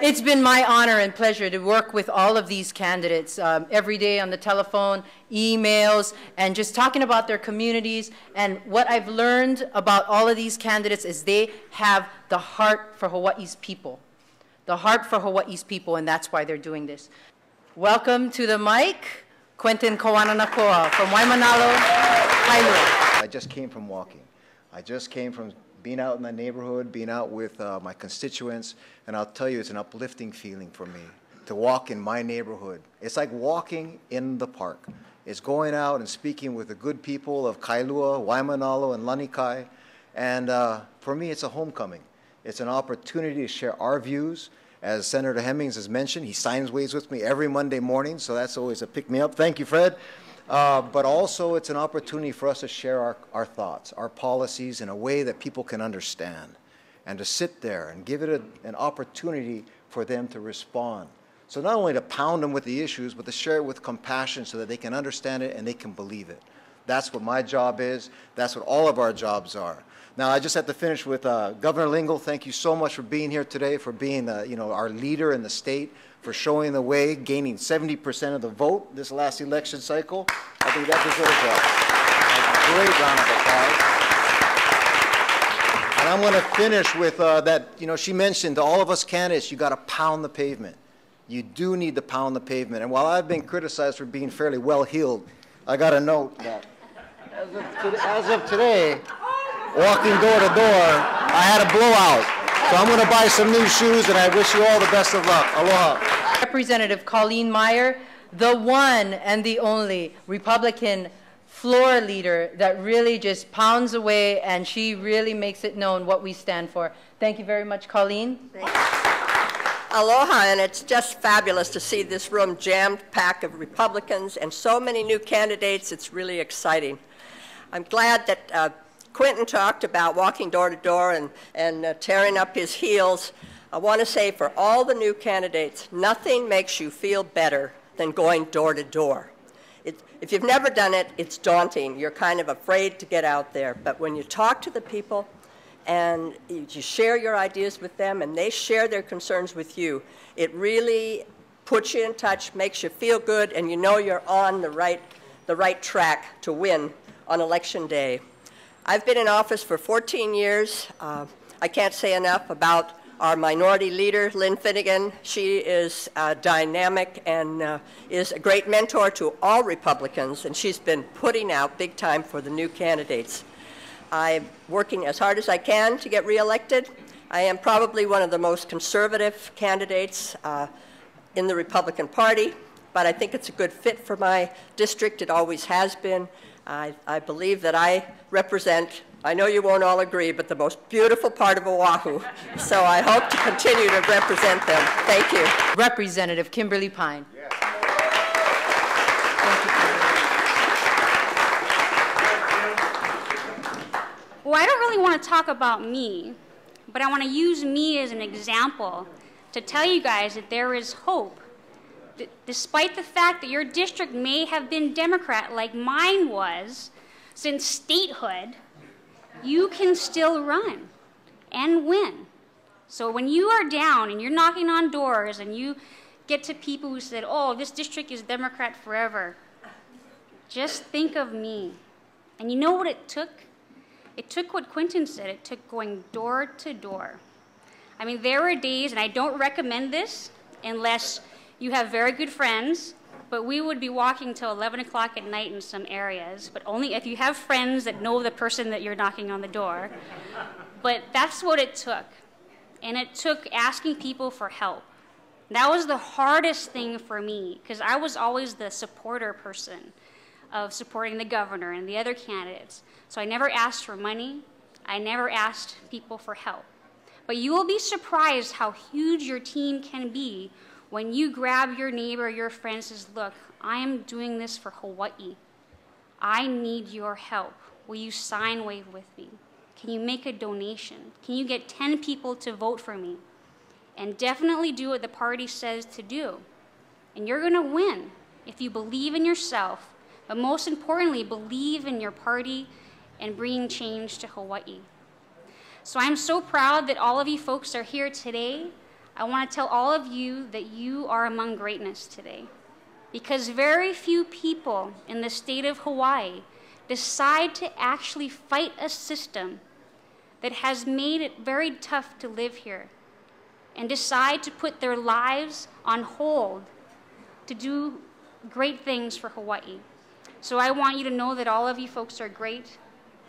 It's been my honor and pleasure to work with all of these candidates every day on the telephone, emails, and just talking about their communities. And what I've learned about all of these candidates is they have the heart for Hawaii's people. The heart for Hawaii's people, and that's why they're doing this. Welcome to the mic, Quentin Kawananakoa from Waimanalo, Hauula. I just came from walking. I just came from being out in the neighborhood, being out with my constituents, and I'll tell you, it's an uplifting feeling for me to walk in my neighborhood. It's like walking in the park. It's going out and speaking with the good people of Kailua, Waimanalo, and Lanikai, and for me, it's a homecoming. It's an opportunity to share our views. As Senator Hemmings has mentioned, he signs ways with me every Monday morning, so that's always a pick-me-up. Thank you, Fred. But also, it's an opportunity for us to share our thoughts, our policies in a way that people can understand, and to sit there and give it an opportunity for them to respond. So not only to pound them with the issues, but to share it with compassion so that they can understand it and they can believe it. That's what my job is. That's what all of our jobs are. Now, I just have to finish with Governor Lingle. Thank you so much for being here today, for being our leader in the state, for showing the way, gaining 70% of the vote this last election cycle. I think that deserves a great round of applause. And I'm going to finish with that, she mentioned to all of us candidates, you got to pound the pavement. You do need to pound the pavement. And while I've been criticized for being fairly well-heeled, I got to note that as of today, walking door to door, I had a blowout. So I'm going to buy some new shoes, and I wish you all the best of luck. Aloha. Representative Colleen Meyer, the one and the only Republican floor leader that really just pounds away, and she really makes it known what we stand for. Thank you very much, Colleen. Aloha, and it's just fabulous to see this room jam-packed of Republicans and so many new candidates. It's really exciting. I'm glad that Quentin talked about walking door to door and tearing up his heels. I want to say for all the new candidates, nothing makes you feel better than going door to door. If you've never done it, it's daunting. You're kind of afraid to get out there. But when you talk to the people and you share your ideas with them and they share their concerns with you, it really puts you in touch, makes you feel good, and you know you're on the right track to win on Election Day. I've been in office for 14 years. I can't say enough about our minority leader, Lyynn Finnegan. She is dynamic and is a great mentor to all Republicans, and she's been putting out big time for the new candidates. I'm working as hard as I can to get reelected. I am probably one of the most conservative candidates in the Republican Party, but I think it's a good fit for my district. It always has been. I believe that I represent, I know you won't all agree, but the most beautiful part of Oahu. So I hope to continue to represent them. Thank you. Representative Kymberly Pine. Yeah. Well, I don't really want to talk about me, but I want to use me as an example to tell you guys that there is hope. Despite the fact that your district may have been Democrat like mine was since statehood, you can still run and win. So when you are down and you're knocking on doors and you get to people who said, oh, this district is Democrat forever, just think of me. And you know what it took? It took what Quentin said. It took going door to door. I mean, there were days, and I don't recommend this unless you have very good friends, but we would be walking till 11 o'clock at night in some areas, but only if you have friends that know the person that you're knocking on the door. But that's what it took. And it took asking people for help. That was the hardest thing for me, because I was always the supporter person of supporting the governor and the other candidates. So I never asked for money. I never asked people for help. But you will be surprised how huge your team can be when you grab your neighbor, your friend, and says, look, I am doing this for Hawaii. I need your help. Will you sign wave with me? Can you make a donation? Can you get 10 people to vote for me? And definitely do what the party says to do. And you're going to win if you believe in yourself, but most importantly, believe in your party and bringing change to Hawaii. So I'm so proud that all of you folks are here today. I want to tell all of you that you are among greatness today, because very few people in the state of Hawaii decide to actually fight a system that has made it very tough to live here, and decide to put their lives on hold to do great things for Hawaii. So I want you to know that all of you folks are great,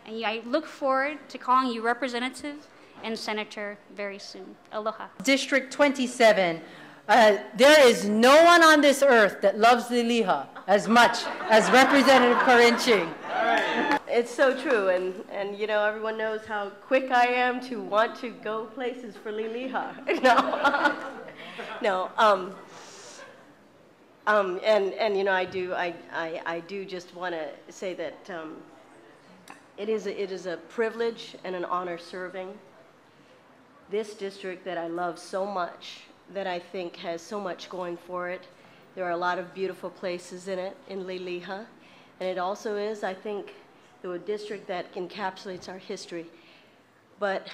and I look forward to calling you representative and senator very soon. Aloha. District 27. There is no one on this earth that loves Liliha as much as Representative Corinne Ching. It's so true, and you know, everyone knows how quick I am to want to go places for Liliha. No, and you know, I do just want to say that it is a privilege and an honor serving this district that I love so much, that I think has so much going for it. There are a lot of beautiful places in it, in Liliha, and it also is, I think, the district that encapsulates our history. But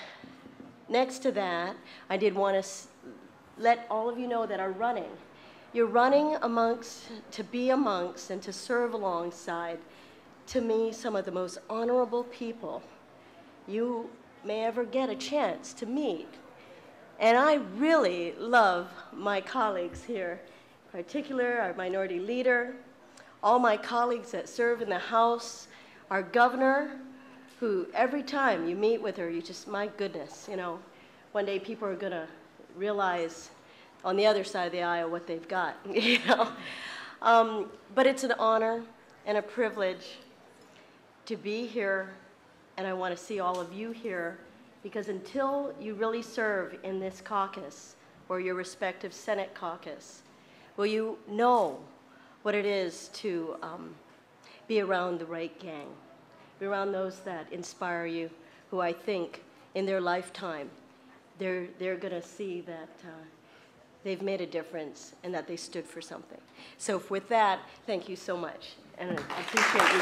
next to that, I did want to let all of you know that are running. You're running to be amongst and to serve alongside, to me, some of the most honorable people you may ever get a chance to meet. And I really love my colleagues here, in particular our minority leader, all my colleagues that serve in the House, our governor, who every time you meet with her, you just, my goodness, you know, one day people are gonna realize on the other side of the aisle what they've got, you know. But it's an honor and a privilege to be here, and I want to see all of you here, because until you really serve in this caucus or your respective Senate caucus, will you know what it is to be around the right gang, be around those that inspire you, who I think in their lifetime, they're gonna see that they've made a difference and that they stood for something. So with that, thank you so much, and I appreciate you.